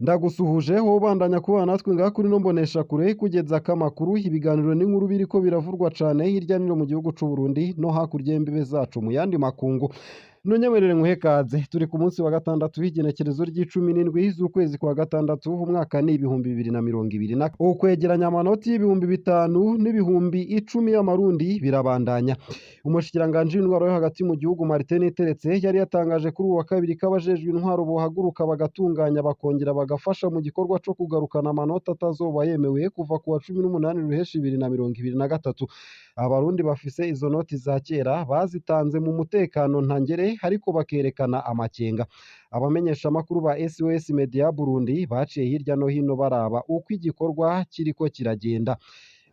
Ndagusuhuje wowe bandanya kubana natwe ngaha kuri ino mboneshakure kugezako amakuru, ibiganiro n'inkuru biriko biravurwa cane hirya no hino mu gihugu c'Uburundi no hakurya y'imbibe zacu mu yandi makungu. Nunyemerere nkuhe kaze, turi ku munsi wa gatandatu w'igenekerezo ry'icumi n'indwi z'ukwezi kwa gatandatu, umwaka ni 2020. Ukwegeranya amanoti y'ibihumbi bitanu n'ibihumbi 10 y'amarundi birabandanya. Umushikiranganji w'intwaro yo hagati mu gihugu Martin Niteretse yari yatangaje kuri uwu wa kabiri ko abajejwe intwaro bohaguruka bagatunganya bakongera bagafasha mu gikorwa co kugarukana amanota atazoba yemewe kuva ku wa 18 ruheshi 2023. Abarundi bafise izo noti za kera bazitanze mu mutekano ntangere ariko bakerekana amakenga. Abamenyeshamakuru ba SOS Media Burundi baciye hirya no hino baraba uko igikorwa kiriko kiragenda.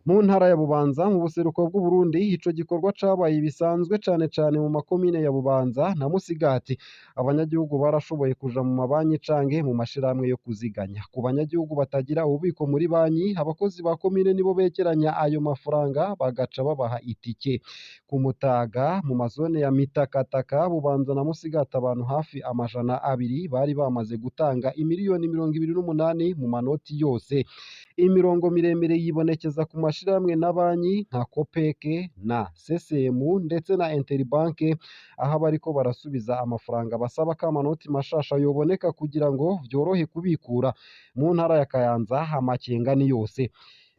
Mu ntara ya Bubanza mu buseruko bw'Uburundi ico gikorwa cabaye bisanzwe cane cane mu makomine ya Bubanza na Musigati. Abanyagihugu barashoboye kuja mu mabanki canke mu mashirahamwe yo kuziganya. Ku banyagihugu batagira ububiko muri banki, abakozi ba komine nibo begeranya ayo mafaranga bagaca babaha itike. Ku Mutaga mu mazone ya Mitakataka, Bubanza na Musigati abantu hafi 200 bari bamaze gutanga imiliyoni 28 mu manoti yose. Imirongo miremire yibonekeza ku mashirahamwe na banki nka Kopeke na CCM ndetse na Interbank, aho bariko barasubiza amafaranga basaba ko amanoti mashasha yoboneka kugira ngo vyorohe kubikura. Mu ntara ya Kayanza amakenga ni yose.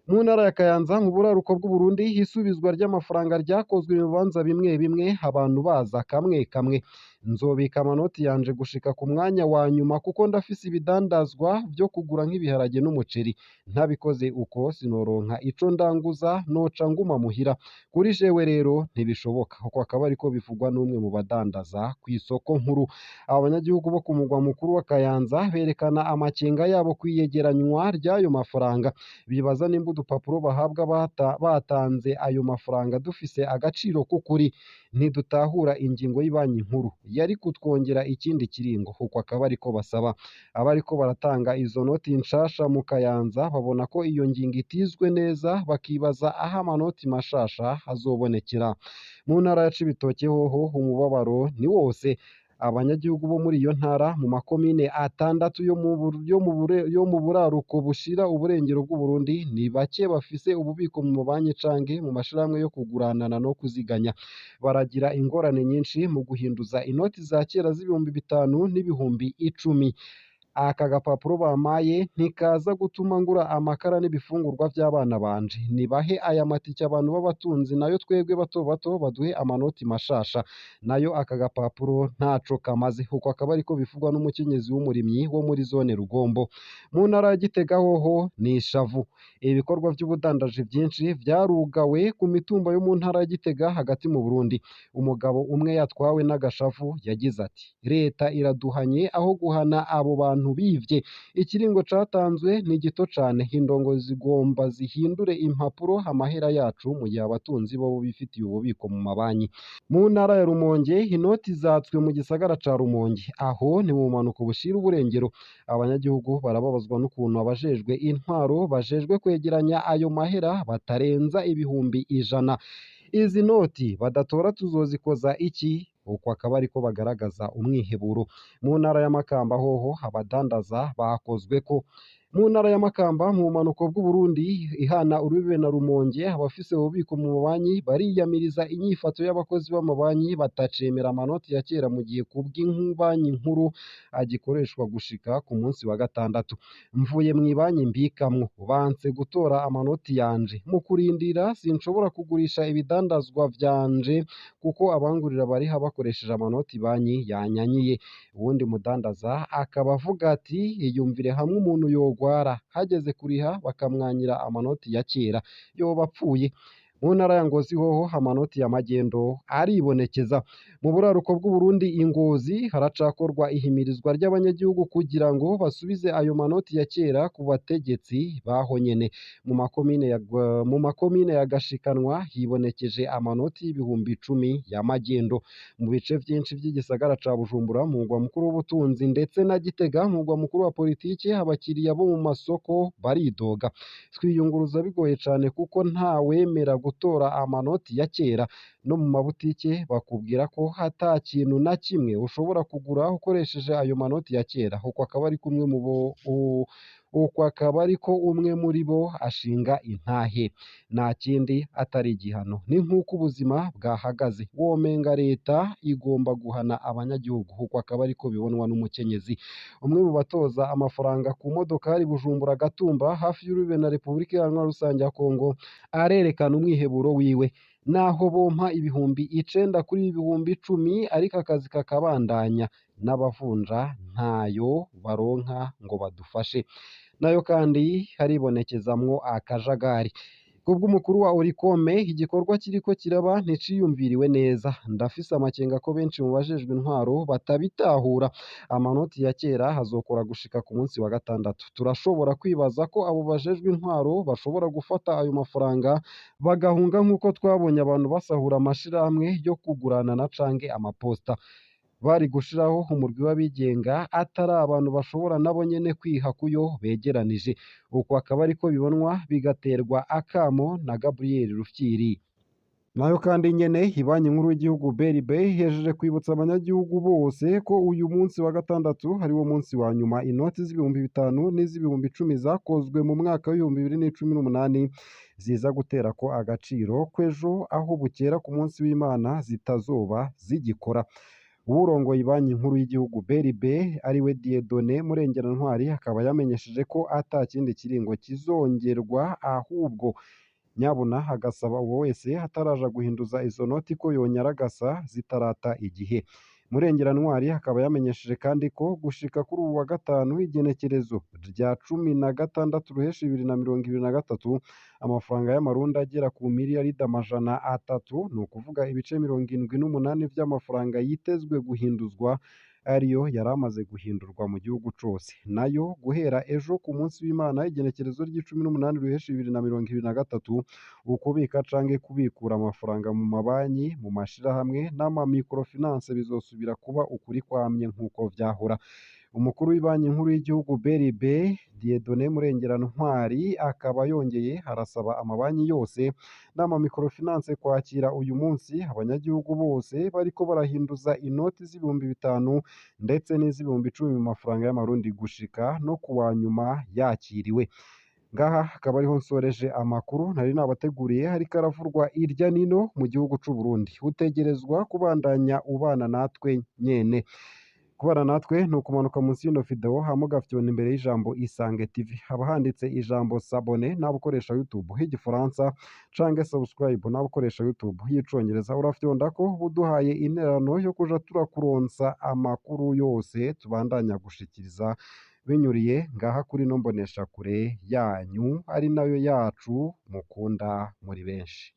Mu ntara ya Kayanza mu buraruko bw'Uburundi hisubizwa ry'amafaranga ryakozwe mu bibanza bimwe bimwe abantu baza kamwe kamwe. Nzobika amanoti yanje gushika ku mwanya wa nyuma kuko ndafise ibidandazwa vyo kugura nk'ibiharage n'umuceri. Ntabikoze uko sinoronka ico ndanguza noca nguma muhira. Kuri jewe rero ntibishoboka kuko akaba ariko bivugwa n'umwe mu badandaza kw'isoko nkuru. Abanyagihugu bo ku mugwa mukuru wa Kayanza berekana amakenga yabo kwiyegeranywa ry'ayo mafaranga. Bibaza nimba udupapuro bahabwa batanze ayo mafaranga dufise agaciro k'ukuri. Ntidutahura ingingo y'ibanki nkuru yari kutwongera ikindi kiringo kuko akaba ariko basaba. Abariko baratanga izo noti nshasha mu Kayanza babona ko iyo ngingo itizwe neza, bakibaza aho amanoti mashasha azobonekera. Mu ntara ya Cibitoke hoho umubabaro ni wose. Abanyagihugu bo muri iyo ntara mu makomine 6 yo mu buraruko bushira uburengero bw'Uburundi ni bake bafise ububiko mu mabanki canke mu mashirahamwe yo kuguranana no kuziganya. Baragira ingorane nyinshi mu guhinduza inoti za kera z'ibihumbi bitanu n'ibihumbi 10. Aka gapapuro bamaye ntikaza gutuma ngura amakara n'ibifungurwa vy'abana banje. Nibahe aya matike abantu b'abatunzi nayo twebwe bato bato baduhe amanoti mashasha. Nayo aka gapapuro ntaco kamaze kuko akaba ariko bivugwa n'umukenyezi w'umurimyi wo muri zone Rugombo. Mu ntara ya Gitega hoho ni ishavu. Ibikorwa vy'ubudandaji vyinshi vyarugawe ku mitumba yo mu ntara ya Gitega hagati mu Burundi. Umugabo umwe yatwawe n'agashavu yagize ati: "Leta iraduhanye aho guhana abo bantu bivye. Ikiringo catanzwe ni gito cane. Indongozi zigomba zihindure impapuro amahera yacu mu gihe abatunzi bo bifitiye ububiko mu mabanki." Mu ntara ya Rumonge inoti zatswe mu gisagara ca Rumonge, aho ni mu bumanuko bushira uburengero. Abanyagihugu barababazwa n'ukuntu abajejwe intwaro bajejwe kwegeranya ayo mahera batarenza ibihumbi 100. Izi noti badatora tuzozikoza iki? Uko akaba ariko bagaragaza umwiheburo. Mu ntara ya Makamba hoho abadandaza bakozweko. Mu ntara ya Makamba mu bumanuko bw'Uburundi ihana urubibe na Rumonge, abafise ububiko mu mabanki bariyamiriza inyifato y'abakozi b'amabanki batacemera amanoti ya kera mu gihe kubw'banki nkuru agikoreshwa gushika ku munsi wa gatandatu. Mvuye mw'ibanki mbikamwo banse gutora amanoti yanje. Mu kurindira sinshobora kugurisha ibidandazwa vyanje kuko abangurira bariha bakoresheje amanoti banki yanyanyiye. Uwundi mudandaza akaba avuga ati: "Iyumvire hamwe umuntu yogwara hageze kuriha bakamwanyira amanoti ya kera yoba apfuye." Mu ntara ya Ngozi hoho amanoti ya magendo aribonekeza. Mu buraruko bw'Uburundi i Ngozi haracakorwa ihimirizwa ry'abanyagihugu kugira ngo basubize ayo manoti ya kera ku bategetsi baho nyene. Mu makomine ya Gashikanwa hibonekeje amanoti y'ibihumbi 10 ya magendo. Mu bice vyinshi vy'igisagara ca Bujumbura mu mugwa mukuru w'ubutunzi ndetse na Gitega mu mugwa mukuru wa politike, abakiriya bo mu masoko baridoga. Twiyunguruza bigoye cane kuko nta wemera gutora amanoti ya kera no mu mabutike bakubwira ko ata kintu na kimwe ushobora kugura ukoresheje ayo manoti ya kera uko akaba ariko umwe muri bo ashinga intahe nta kindi atari igihano ni nk'uko ubuzima bwahagaze womenga leta igomba guhana abanyagihugu uko akaba ariko bibonwa n'umukenyezi umwe mu batoza amafaranga ku modokari Bujumbura Gatumba hafi y'urubibe na Repubulika Iharanira Rusange ya Kongo arerekana umwiheburo wiwe naho bompa ibihumbi 9 kuri ibihumbi 10 ariko akazi kakabandanya n'abavunja ntayo baronka ngo badufashe nayo kandi haribonekezamwo akajagari kubw'umukuru wa Orikome igikorwa kiriko kiraba nticiyumviriwe neza ndafise amakenga ko benshi mu bajejwe intwaro batabitahura amanoti ya kera hazokora gushika ku munsi wa gatandatu turashobora kwibaza ko abo bajejwe intwaro bashobora gufata ayo mafaranga bagahunga nk'uko twabonye abantu basahura amashirahamwe yo kuguranana canke amaposta bari gushiraho umurwi w'abigenga atari abantu bashobora nabo nyene kwiha kuyo begeranije uko akaba ariko bibonwa bigaterwa akamo na Gabriel Rufyiri nayo kandi nyene ibanki nkuru y'igihugu BRB ihejeje kwibutsa abanyagihugu bose ko uyu munsi wa gatandatu ari wo munsi wa nyuma inoti z'ibihumbi 5 n'iz'ibihumbi 10 zakozwe mu mwaka w'ibihumbi 2018 ziza gutera ko agaciro kwejo aho bukera ku munsi w'Imana zitazoba zigikora uwurongoye banki nkuru y'igihugu BRB ariwe Dieudonné Murengerantwari akaba yamenyesheje ko ata kindi kiringo kizongerwa ahubwo nyabuna agasaba uwo wese ataraja guhinduza izo noti ko yonyaragasa zitarata igihe Murengerantwari akaba yamenyesheje kandi ko gushika kuri ubu wa gatanu igenekerezo rya 16 ruheshi 2023 amafaranga y'amarundi agera ku miliyaridi 300 ni ukuvuga ibice 78 by'amafaranga yitezwe guhinduzwa ariyo yari amaze guhindurwa mu gihugu cose nayo guhera ejo ku munsi w'Imana igenekerezo ry'18 ruheshi 2023 ukubika canke kubikura amafaranga mu mabanki mu mashirahamwe n'ama microfinance bizosubira kuba ukuri kwamye nk'uko vyahora umukuru w'ibanki nkuru y'igihugu BRB Dieudonné Murengerantwari akaba yongeye arasaba amabanki yose n'ama microfinance kwakira uyu munsi abanyagihugu bose bariko barahinduza inoti z'ibihumbi 5 ndetse n'iz'ibihumbi 10 mu mafaranga y'amarundi gushika no kuwa nyuma yakiriwe ngaha akaba ariho nsoreje amakuru nari nabateguriye hariko aravurwa irya nino mu gihugu c'u Burundi utegerezwa kubandanya ubana natwe nyene kubana natwe ni ukumanuka munsi y'ino video hama ugafyona imbere y'ijambo Isange TV haba handitse ijambo s'abonner nawe ukoresha YouTube h'igifaransa canke subscribe nawe ukoresha YouTube h'icongereza urafyondako buduhaye interano yo kuja turakuronsa amakuru yose tubandanya gushikiriza binyuriye ngaha kuri no mbonesha kure yanyu ari nayo yacu mukunda muri benshi